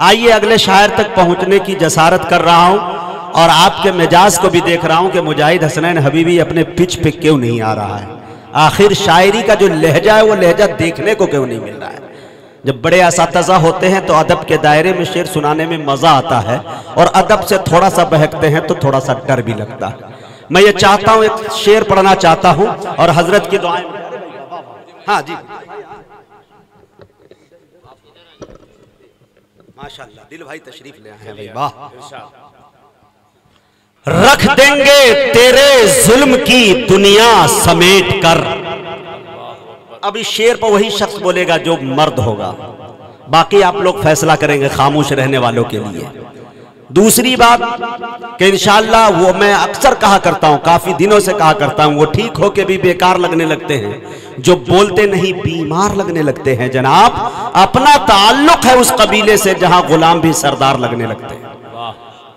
आइए अगले शायर तक पहुंचने की जसारत कर रहा हूं और आपके मिजाज को भी देख रहा हूं कि मुजाहिद हसनैन हबीबी अपने पिच पे क्यों नहीं आ रहा है। आखिर शायरी का जो लहजा है वो लहजा देखने को क्यों नहीं मिल रहा है। जब बड़े असातिज़ा होते हैं तो अदब के दायरे में शेर सुनाने में मजा आता है और अदब से थोड़ा सा बहकते हैं तो थोड़ा सा डर भी लगता है। मैं ये चाहता हूं, एक शेर पढ़ना चाहता हूं और हजरत की दुआएं। हाँ जी, माशाअल्लाह दिल भाई तशरीफ ले आए हैं भाई, वाह। रख देंगे तेरे जुल्म की दुनिया समेट कर। अब इस शेर पर वही शख्स बोलेगा जो मर्द होगा, बाकी आप लोग फैसला करेंगे खामोश रहने वालों के लिए। दूसरी बात कि इंशाअल्लाह वो मैं अक्सर कहा करता हूं, काफी दिनों से कहा करता हूं, वो ठीक हो के भी बेकार लगने लगते हैं जो बोलते नहीं बीमार लगने लगते हैं। जनाब अपना ताल्लुक है उस कबीले से जहां गुलाम भी सरदार लगने लगते हैं।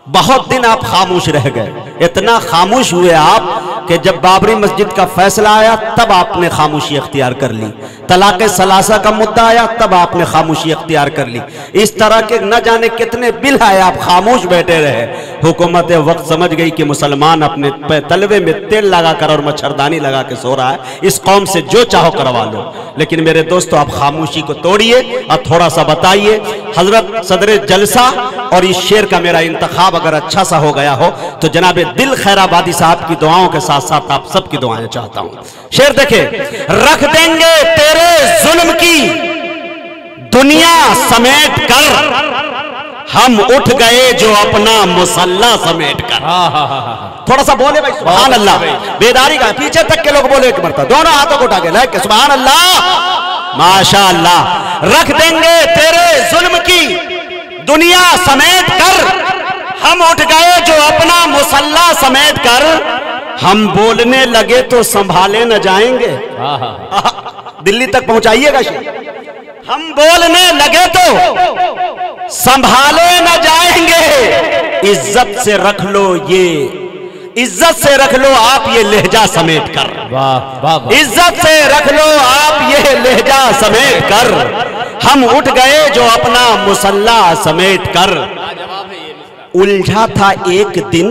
बहुत दिन आप खामोश रह गए, इतना खामोश हुए आप कि जब बाबरी मस्जिद का फैसला आया तब आपने खामोशी अख्तियार कर ली। तलाक सलासा का मुद्दा आया तब आपने खामोशी अख्तियार कर ली। इस तरह के न जाने कितने बिल आए, आप खामोश बैठे रहे। हुकूमत वक्त समझ गई कि मुसलमान अपने तलवे में तेल लगाकर और मच्छरदानी लगा के सो रहा है, इस कौम से जो चाहो करवा लो। लेकिन मेरे दोस्तों आप खामोशी को तोड़िए और थोड़ा सा बताइए। हजरत सदर जलसा और इस शेर का मेरा इंतखाब अगर अच्छा सा हो गया हो तो जनाब दिल खैराबादी साहब की दुआओं के साथ साथ आप सबकी दुआएं चाहता हूं। शेर देखे, रख देंगे तेरे जुल्म की दुनिया समेट कर, हम उठ गए जो अपना मुसल्ला समेट कर। थोड़ा सा बोले भाई सुभान अल्लाह, बेदारी का पीछे तक के लोग बोले एक मरतबा, दोनों हाथों को उठा के लाइक सुभान अल्लाह माशाअल्लाह। रख देंगे तेरे जुल्म की दुनिया समेट कर, हम उठ गए जो अपना मुसल्ला समेट कर, हम बोलने लगे तो संभाले न जाएंगे। दिल्ली तक पहुंचाइएगा शेर। हम बोलने लगे तो संभाले न जाएंगे। इज्जत से रख लो ये, इज्जत से रख लो आप ये लहजा समेट कर। इज्जत से रख लो आप ये लहजा समेट कर, हम उठ गए जो अपना मुसल्ला समेट कर। उलझा था एक दिन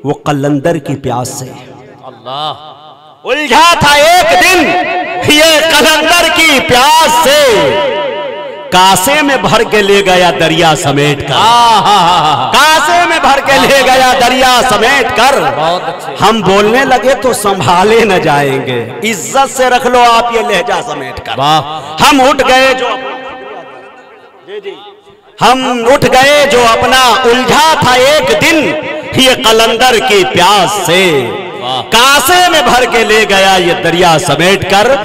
वो कलंदर की प्यास से, अल्लाह। उलझा था एक दिन ये कलंदर की प्यास से, कासे में भर के ले गया दरिया समेट कर। कासे में भर के ले गया दरिया समेट कर, हम बोलने लगे तो संभाले न जाएंगे। इज्जत से रख लो आप ये लहजा समेट कर। हम उठ गए जो हम उठ गए जो अपना उलझा था एक दिन ये कलंदर की प्यास से, कासे में भर के ले गया ये दरिया समेट कर,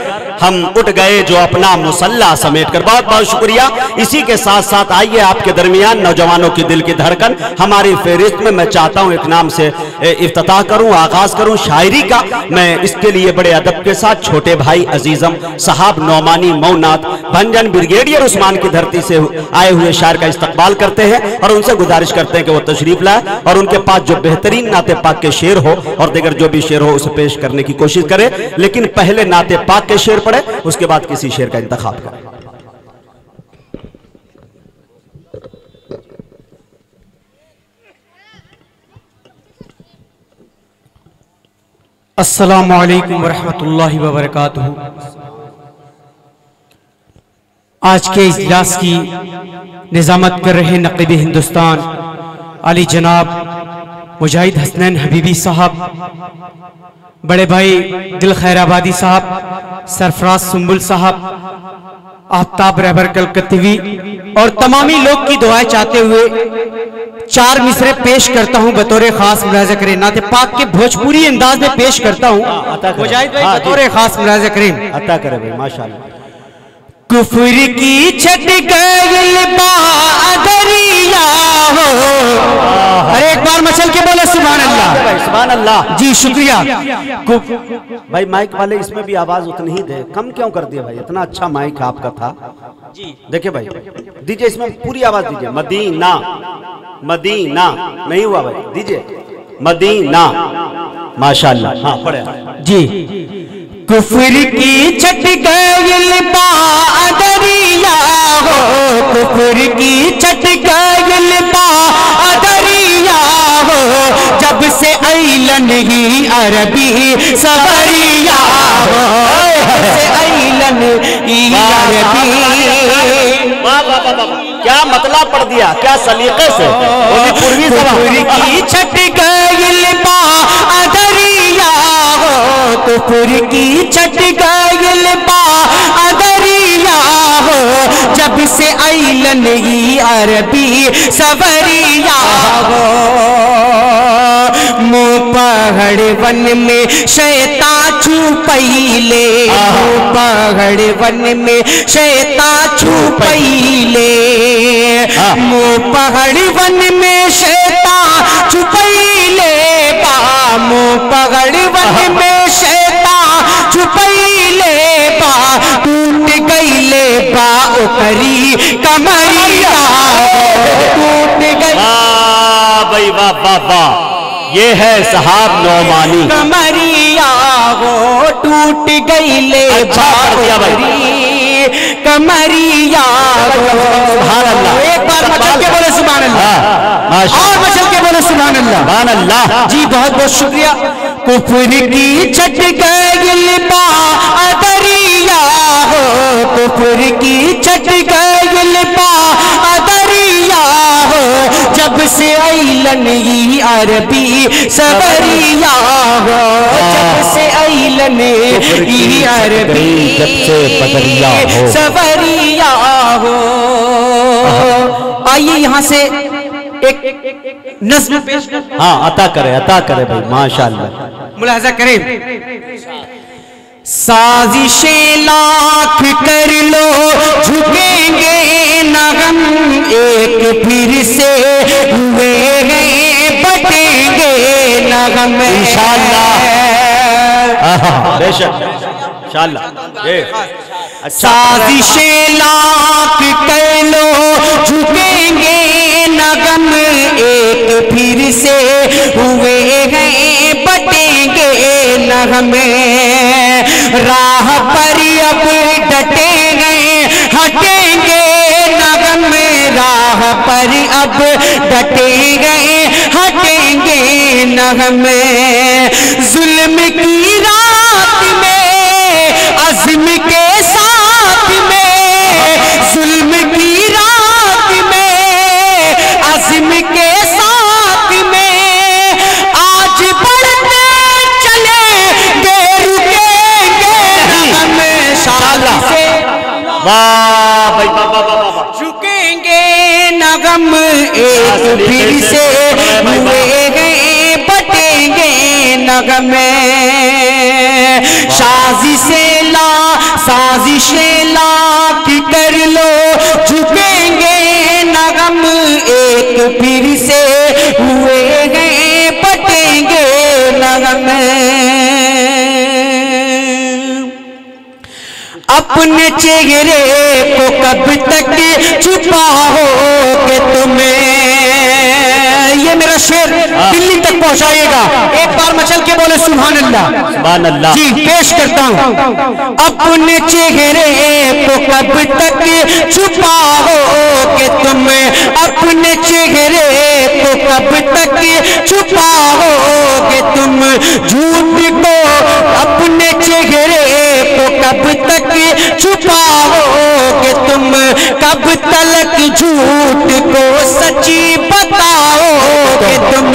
हम उठ गए जो अपना मुसल्ला समेट कर। बहुत बहुत शुक्रिया। इसी के साथ साथ आइए आपके दरमियान नौजवानों की दिल की धड़कन हमारी फेहरिस्त में मैं चाहता हूं एक नाम से इफ्तिताह करूं, आगाज करूं शायरी का। मैं इसके लिए बड़े अदब के साथ छोटे भाई अजीजम साहब नौमानी मौनाथ भंजन ब्रिगेडियर उस्मान की धरती से आए हुए शायर का इस्तकबाल करते हैं और उनसे गुजारिश करते हैं कि वो तशरीफ लाए और उनके पास जो बेहतरीन नाते पाक के शेर हो और दिगर जो भी शेर हो उसे पेश करने की कोशिश करें। लेकिन पहले नाते पाक के शेर पढ़े, उसके बाद किसी शेर का इंतखाब करें। अस्सलामु अलैकुम वरहमतुल्लाहि वबरकातुहू। आज के इजलास की निजामत कर रहे नक़ीब हिंदुस्तान अली जनाब मुजाहिद हसनैन हबीबी साहब, बड़े भाई दिल खैराबादी साहब, सरफराज सुंबुल साहब, आफ्ताब रहबर कलकत्तवी और तमामी लोग की दुआएं चाहते हुए चार मिसरे पेश करता हूं बतौर खास मुलाज़ा करें। नाते पाक के भोजपुरी अंदाज में पेश करता हूं मुजाहिद भाई बतौर खास मुलाज़ा करें। अता करे भाई माशाअल्लाह। कुफर की छट गई बादरिया हो, अरे एक बार मचल के बोले सुभान अल्लाह। सुभान अल्लाह जी शुक्रिया। भाई माइक वाले इसमें भी आवाज उतनी ही दे, कम क्यों कर दिया भाई? इतना अच्छा माइक आपका था जी। देखिए भाई दीजिए, इसमें पूरी आवाज दीजिए। मदीना मदीना नहीं हुआ भाई, दीजिए मदीना माशाअल्लाह। हाँ पढ़े जी। कुफर की छट गइल बादरिया हो, कुफर की छट गइल बादरिया हो, जब से अइलन ही अरबी सवरिया हो, जब से अइलन ही अरबी। क्या मतलब पढ़ दिया, क्या सलीके से पूर्वी कुफर की छट गइल बादरिया हो, कुफर की छट गइल बादरिया हो, जब से अइलन ही अरबी सवरिया हो। मुँह पहाड़ वन में शैतान छुपैले, मुँह पहाड़ वन में शैतान छुपैले, मुँह पहाड़ वन में शैतान छुपैले बा, मुँह पहाड़ वन में शैतान छुपैले बा, टूट गइले बा ओकरी कमरिया, टूट गई। भाई वाह वाह वाह, ये है साहब नौमानी। कमरिया वो टूट गइले बा ओकरी कमरिया। सुभान अल्लाह, एक बार मचल के बोले सुभान अल्लाह, और मचल के बोले सुभान अल्लाह। सुभान अल्लाह जी, बहुत बहुत शुक्रिया। कुफर की छट गइल बादरिया हो, कुफर की छट गइल बादरिया हो, जब से अइलन ही अरबी सवरिया हो, जब से अइलन ही अरबी सवरिया हो। आइए यहाँ से एक नज़्म पेश कर, हाँ अता करे भाई, माशाअल्लाह। मुलाहजा करें। साजिशें लाख कर लो झुकेंगे न हम, एक फिर से हुए हैं बटेंगे न हम इंशाअल्लाह, बेशक इंशाअल्लाह। साजिशें लाख कर लो झुकेंगे न गम, एक फिर से हुए हैं बटेंगे न हमें, राह पर अब डटे गए हटेंगे न गम, राह पर अब डटे गए हटेंगे न हमें। जुल्म की रात में अज़्म के साथ में, जुल्म की रात में अज़्म के साथ में, आज बढ़ते चलेंगे रुकेंगे हमेशा से, वाह भाई वाह वाह वाह वाह, झुकेंगे न गम, एक फिर से हुए गए बटेंगे न गम। साजिशें लाख कर लो झुकेंगे न गम, एक फिर से हुए गए बटेंगे न गम। अपने चेहरे को कब तक छुपाओगे तुम्हें, ये मेरा शेर दिल्ली तक पहुंचाइएगा। एक बार मचल के बोले सुभान अल्लाह, सुभान अल्लाह। जी पेश करता हूं। अपने चेहरे को कब तक छुपाओगे तुम, अपने चेहरे को कब तक छुपाओगे तुम, झूठ को अपने चेहरे को कब तक छुपाओगे तुम, कब तलक झूठ को सच्ची बताओगे तुम,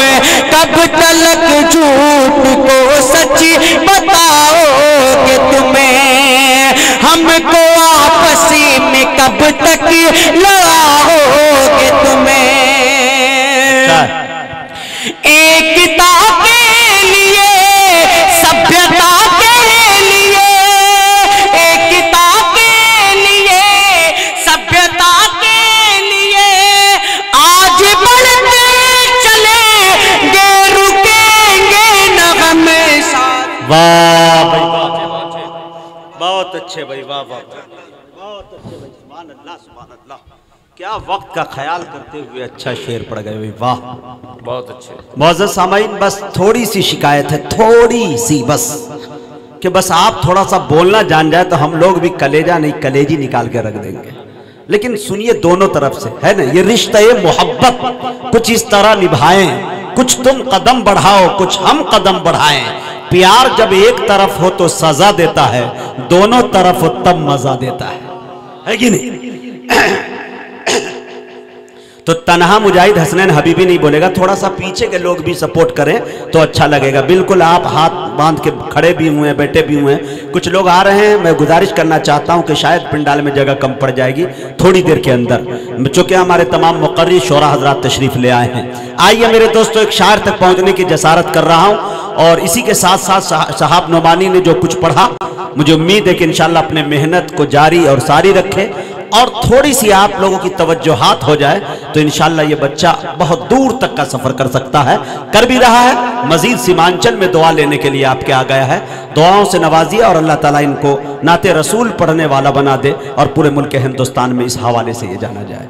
कब तलक झूठ को सच्ची बताओगे तुम्हें, हमको आपस में कब तक लड़ाओगे तुम्हें। एकता के लिए सभ्यता के लिए, एकता के लिए सभ्यता के लिए, आज बढ़ते चलेंगे रुकेंगे न हमेशा। वाह भाई बहुत अच्छे भाई, वाह वाह बहुत अच्छे भाई, सुभान अल्लाह सुभान अल्लाह। क्या वक्त का ख्याल करते हुए अच्छा शेर पड़ गए भाई, वाह बहुत अच्छे। मौजूद सामाईन, बस थोड़ी सी शिकायत है, थोड़ी सी बस, कि बस आप थोड़ा सा बोलना जान जाए तो हम लोग भी कलेजा नहीं कलेजी निकाल के रख देंगे। लेकिन सुनिए दोनों तरफ से है ना, ये रिश्ता ये मोहब्बत कुछ इस तरह निभाएं, कुछ तुम कदम बढ़ाओ कुछ हम कदम बढ़ाएं। प्यार जब एक तरफ हो तो सजा देता है, दोनों तरफ हो तब मजा देता है कि नहीं? तो तनहा मुजाहिद हसनैन हबीबी नहीं बोलेगा, थोड़ा सा पीछे के लोग भी सपोर्ट करें तो अच्छा लगेगा। बिल्कुल आप हाथ बांध के खड़े भी हुए हैं, बैठे भी हुए हैं। कुछ लोग आ रहे हैं, मैं गुजारिश करना चाहता हूं कि शायद पिंडाल में जगह कम पड़ जाएगी थोड़ी देर के अंदर, चूंकि हमारे तमाम मुक़र्री शोरा हजरात तशरीफ ले आए हैं। आइए मेरे दोस्तों, एक शायर तक पहुंचने की जसारत कर रहा हूं और इसी के साथ साथ साहब नोमानी ने जो कुछ पढ़ा, मुझे उम्मीद है कि इंशाल्लाह अपने मेहनत को जारी और सारी रखे और थोड़ी सी आप लोगों की तवज्जोहात हो जाए तो इंशाल्लाह ये बच्चा बहुत दूर तक का सफर कर सकता है, कर भी रहा है। मजीद सीमांचल में दुआ लेने के लिए आपके आ गया है। दुआओं से नवाजिए और अल्लाह ताला इनको नाते रसूल पढ़ने वाला बना दे और पूरे मुल्क हिंदुस्तान में इस हवाले से ये जाना जाए।